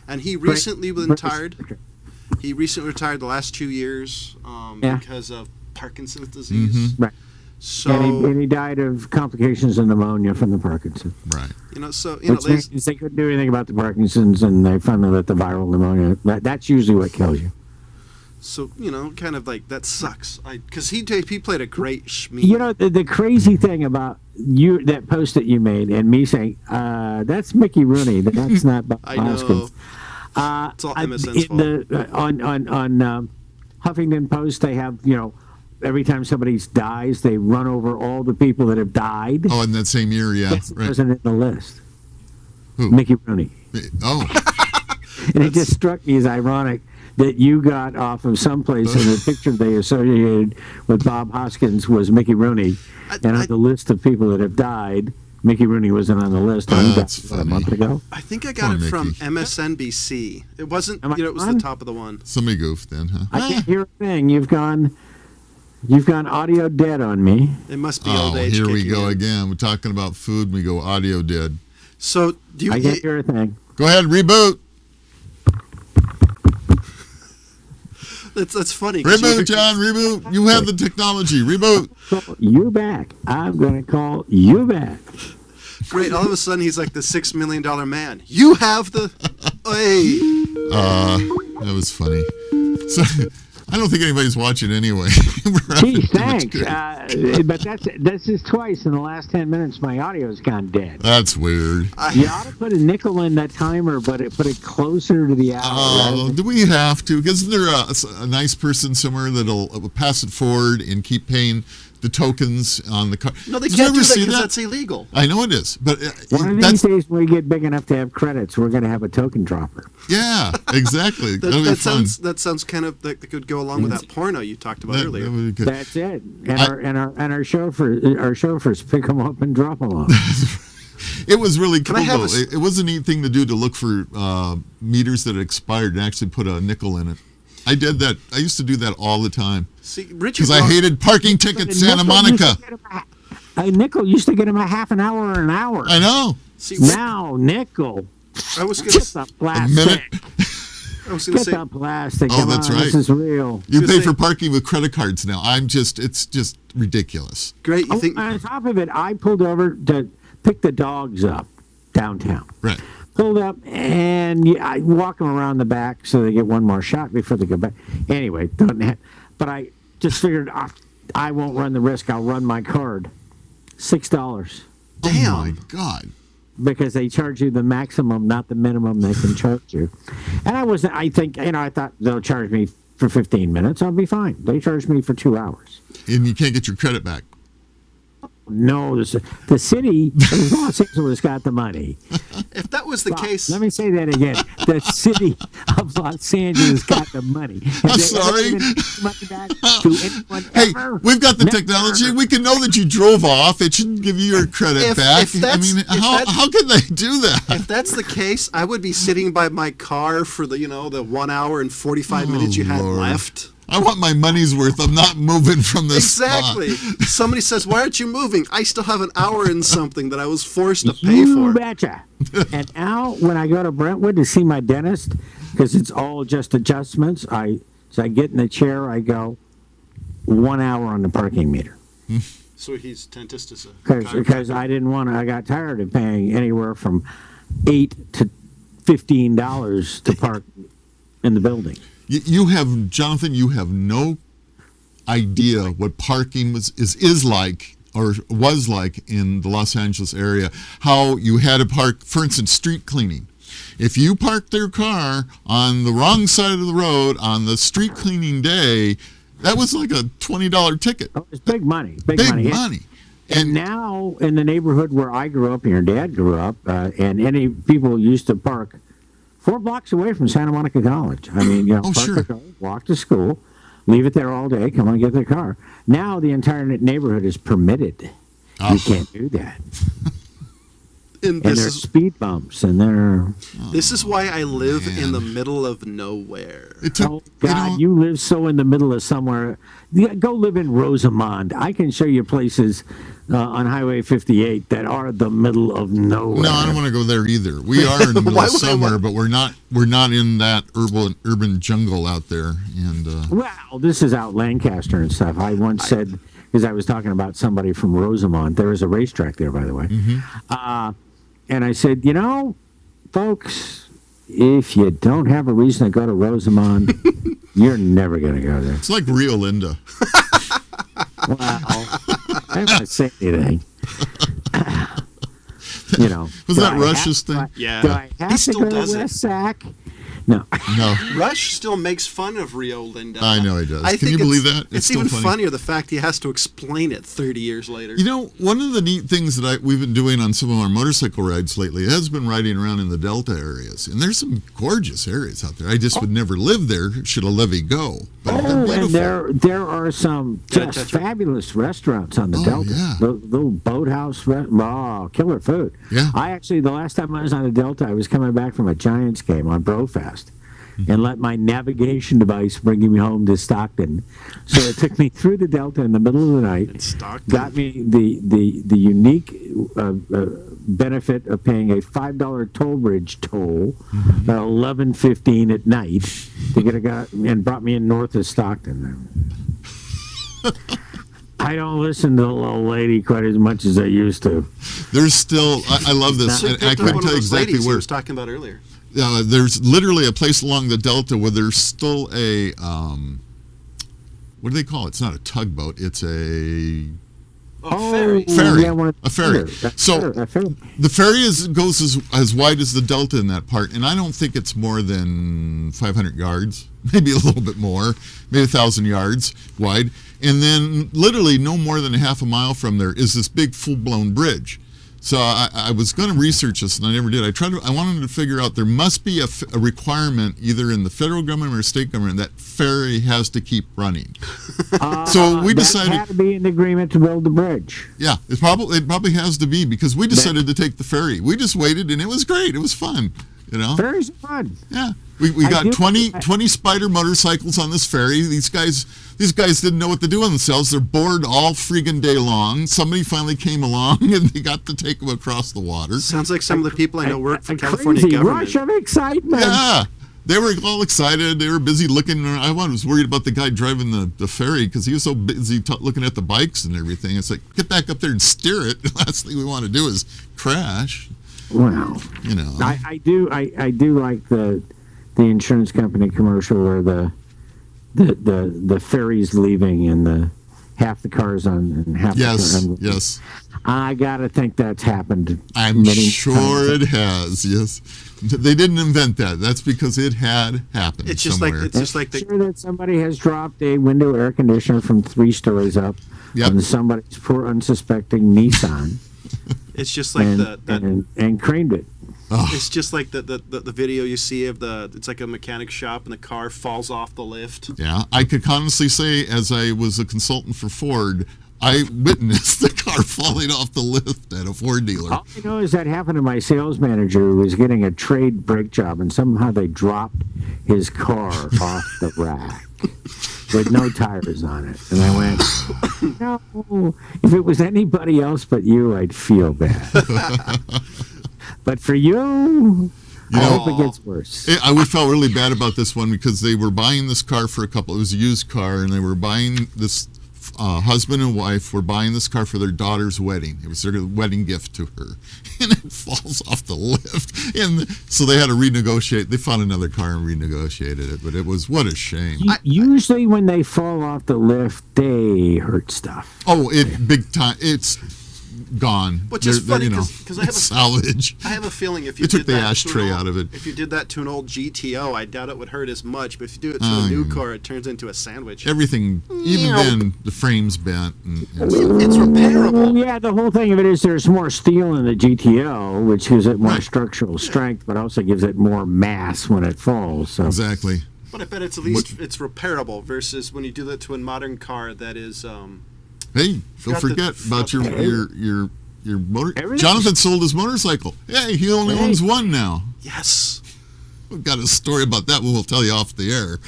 and he recently retired. He recently retired the last 2 years because of Parkinson's disease. Mm-hmm. Right. So And he died of complications of pneumonia from the Parkinson. Right. Which ladies, means they couldn't do anything about the Parkinson's, and they finally let the viral pneumonia. That's usually what kills you. so kind of like that sucks. Because he played a great Shmi. The crazy thing about that post that you made and me saying, that's Mickey Rooney, that's not Bob I know. Hoskins. It's all MSN's fault. On Huffington Post, they have, every time somebody dies, they run over all the people that have died. Oh, in that same year, yeah. Guess who Right. wasn't in the list? Who? Mickey Rooney. Oh, And it just struck me as ironic that you got off of someplace and the picture they associated with Bob Hoskins was Mickey Rooney. And on the list of people that have died, Mickey Rooney wasn't on the list. Oh, He died, that's a funny. month ago. I think I got Poor it from Mickey. MSNBC. It wasn't, Am I it was the on? top of the one. somebody goofed then, huh? I can't hear a thing. You've gone audio dead on me. It must be Oh, old age. here we kicking go in. again. We're talking about food, and we go audio dead. So do you? I can't hear a thing. Go ahead, reboot. That's funny. 'cause Reboot, John, reboot. You have the technology. Reboot. Call you back. I'm going to call you back. Great. All of a sudden, he's like the $6 million man. You have the. Hey. That was funny. So, I don't think anybody's watching anyway. We're having Gee, too much thanks. good. But that's just twice in the last 10 minutes. My audio's gone dead. That's weird. You ought to put a nickel in that timer, but put it closer to the hour. Oh, do we have to? Isn't there a nice person somewhere that'll pass it forward and keep paying the tokens on the car. No, they Did you can't ever do that see because that's illegal. I know it is, but One of these days, when we get big enough to have credits, we're going to have a token dropper. yeah, exactly. That'll be That fun. sounds kind of that could go along with that porno you talked about earlier. That would be good. That's it. And our chauffeurs pick them up and drop them off. It was really cool. I have Though. It was a neat thing to do to look for meters that had expired and actually put a nickel in it. I did that. I used to do that all the time See, Richard, because I hated parking tickets Santa Monica. A nickel used to get him a half an hour or an hour. I know. See, Now nickel. I was Get gonna, the A minute. plastic. I was gonna Get say, the plastic. Oh, Come that's on, right. This is real. You Just pay say- for parking with credit cards now. It's just ridiculous. great. You Oh, think on top of it, I pulled over to pick the dogs up downtown. Right. Pulled up and I walk them around the back so they get one more shot before they go back. Anyway, but I just figured I won't run the risk. I'll run my card. $6 Damn. Oh my God. because they charge you the maximum, not the minimum they can charge you. And I thought they'll charge me for 15 minutes. I'll be fine. They charged me for 2 hours. And you can't get your credit back. No, the city of Los Angeles got the money. if that was the case, Let me say that again. The city of Los Angeles got the money. Have I'm they sorry. ever given money back to anyone Hey, ever? we've got the Never. technology. We can know that you drove off. It shouldn't give you your credit If- back. if that's- if how that's- can they do that? if that's the case, I would be sitting by my car for the 1 hour and 45 minutes you had Lord. left. I want my money's worth. I'm not moving from this Exactly. spot. Somebody says, "Why aren't you moving?" I still have an hour and something that I was forced to pay You for. betcha. And now, when I go to Brentwood to see my dentist, because it's all just adjustments, I get in the chair, I go 1 hour on the parking meter. So he's dentist is a Because I didn't want to, I got tired of paying anywhere from $8 to $15 to park in the building. You have, Jonathan, you have no idea what parking is like or was like in the Los Angeles area. How you had to park, for instance, street cleaning. If you parked their car on the wrong side of the road on the street cleaning day, that was like a $20 ticket. Oh, it's big money. Big Big money. money. And now, in the neighborhood where I grew up and your dad grew up, and any people used to park 4 blocks away from Santa Monica College. I mean, Oh, park sure. the car, walk to school, leave it there all day, come on, get their car. Now the entire neighborhood is permitted. Oh. You can't do that. And And this there's is speed bumps, and they're, this is why I live man. in the middle of nowhere. It took, oh, God, you live so in the middle of somewhere. Yeah, go live in Rosamond. I can show you places on Highway 58 that are the middle of nowhere. no, I don't want to go there either. We are in the middle Why of would I somewhere, want- but we're not in that urban jungle out there. And Well, this is out Lancaster and stuff. I once said, because I was talking about somebody from Rosamond. There is a racetrack there, by the way. And I said, folks, if you don't have a reason to go to Rosamond, you're never going to go there. it's like Rio Linda. Well, I don't want to say anything. Was do that I Rush's have- thing? Yeah. Do I He have to still go does to it. West Sac? No. No. Rush still makes fun of Rio Linda. I know he does. I Can think you believe it's- that? It's It's still even funny. funnier the fact he has to explain it 30 years later. One of the neat things that we've been doing on some of our motorcycle rides lately has been riding around in the Delta areas. And there's some gorgeous areas out there. I just would never live there should a levee go. But they're Oh, beautiful. and there are some Gotta just touch it. fabulous restaurants on the Oh, Delta. yeah. The little boathouse, killer food. Yeah. I actually, the last time I was on the Delta, I was coming back from a Giants game on Brofest, and let my navigation device bring me home to Stockton. So it took me through the Delta in the middle of the night. In Stockton. Got me the unique benefit of paying a $5 toll bridge toll at 11:15 at night to get a guy, and brought me in north of Stockton. I don't listen to the little lady quite as much as I used to. There's still, I love this. So And I picked up couldn't one of tell you those exactly ladies he where. was talking about earlier. There's literally a place along the Delta where there's still a, what do they call it? It's not a tugboat. It's a Ferry. Ferry. Yeah, one of A ferry. So- a ferry. The ferry goes as wide as the Delta in that part, and I don't think it's more than 500 yards. maybe a little bit more, maybe 1,000 yards wide. And then literally no more than a half a mile from there is this big full-blown bridge. So I was going to research this, and I never did. I wanted to figure out there must be a requirement either in the federal government or state government that ferry has to keep running. So we decided that had to be in agreement to build the bridge. Yeah, it probably has to be because we decided to take the ferry. We just waited, and it was great. It was fun, you know. Ferries are fun. Yeah, we got 20 Spider motorcycles on this ferry. These guys didn't know what to do with themselves. They're bored all freaking day long. Somebody finally came along, and they got to take them across the water. Sounds like some of the people I know work for A California crazy government. rush of excitement. Yeah. They were all excited. They were busy looking. I was worried about the guy driving the ferry because he was so busy looking at the bikes and everything. It's like, get back up there and steer it. The last thing we want to do is crash. Wow. You know. I do like the insurance company commercial where the ferry's leaving and the half the cars on and half the cars on. Yes. I gotta think that's happened. I'm many sure times. it has. Yes. They didn't invent that. That's because it had happened It's just somewhere. like Sure that somebody has dropped a window air conditioner from 3 stories up Yep. on somebody's poor unsuspecting Nissan it's just like and craned it. it's just like the video you see of it's like a mechanic shop and the car falls off the lift. Yeah, I could honestly say, as I was a consultant for Ford, I witnessed the car falling off the lift at a Ford dealer. All I know is that happened to my sales manager who was getting a trade brake job, and somehow they dropped his car off the rack with no tires on it. And I went, no, if it was anybody else but you, I'd feel bad. But for you, I hope it gets worse. We felt really bad about this one because they were buying this car for it was a used car, and they were buying this, husband and wife were buying this car for their daughter's wedding. It was their wedding gift to her. And it falls off the lift. And so they had to renegotiate. They found another car and renegotiated it, but it was, what a shame. Usually when they fall off the lift, they hurt stuff. Oh, big time. It's gone. Which is funny because I have salvage. I have a feeling if you They took did the that ashtray to out of it. If you did that to an old GTO, I doubt it would hurt as much. But if you do it to a new car, it turns into a sandwich. Everything, even then, the frame's bent. And It's repairable. Yeah, the whole thing of it is there's more steel in the GTO, which gives it more structural strength, but also gives it more mass when it falls. So. Exactly. But I bet it's at least it's repairable versus when you do that to a modern car that is. Hey, don't forget about your motor. Jonathan sold his motorcycle. Hey, he only owns one now. Yes. We've got a story about that we'll tell you off the air.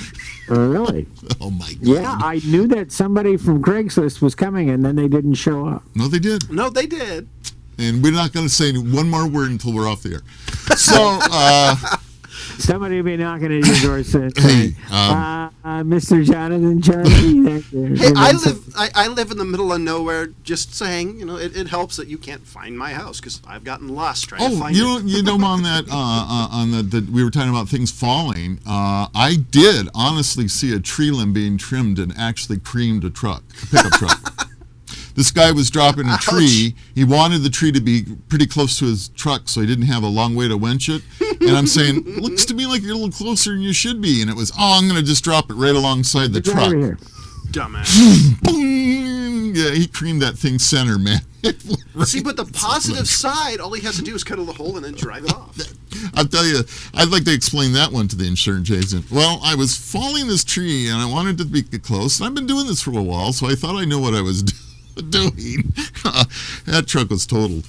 Really? Oh, my God. Yeah, I knew that somebody from Craigslist was coming, and then they didn't show up. No, they did. No, they did. And we're not going to say one more word until we're off the air. So, Somebody will be knocking at your door saying, hey, Mr. Jonathan Charlie. Hey, I live in the middle of nowhere. Just saying, it helps that you can't find my house because I've gotten lost trying to find it. You know, on that, we were talking about things falling. I did honestly see a tree limb being trimmed and actually creamed a pickup truck. This guy was dropping a tree. He wanted the tree to be pretty close to his truck so he didn't have a long way to winch it. And I'm saying, looks to me like you're a little closer than you should be. And it was, I'm going to just drop it right alongside the truck. Here. Dumbass. Boing! Yeah, he creamed that thing center, man. See, but the positive side, all he has to do is cut a little hole and then drive it off. I'll tell you, I'd like to explain that one to the insurance agent. Well, I was falling this tree, and I wanted to be close. And I've been doing this for a while, so I thought I knew what I was doing. That truck was totaled.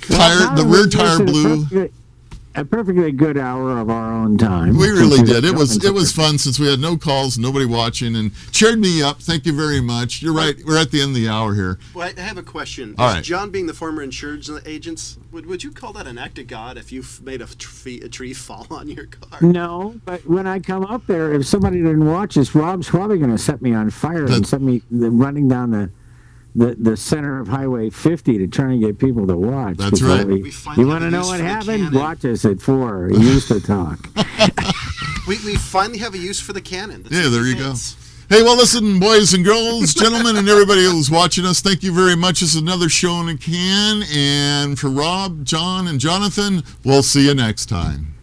The rear tire blew. A perfectly good hour of our own time. We really did. It was fun since we had no calls, nobody watching, and cheered me up. Thank you very much. You're right. We're at the end of the hour here. Well, I have a question. All right. John, being the former insurance agents, would you call that an act of God if you made a tree fall on your car? No, but when I come up there, if somebody didn't watch this, Rob's probably going to set me on fire and set me running down the center of Highway 50 to try and get people to watch. That's right. You want to know what happened? Watch us at 4. He used to talk. we finally have a use for the cannon. Yeah, there you go. Hey, well, listen, boys and girls, gentlemen, and everybody who's watching us, thank you very much. This is another show in a can. And for Rob, John, and Jonathan, we'll see you next time.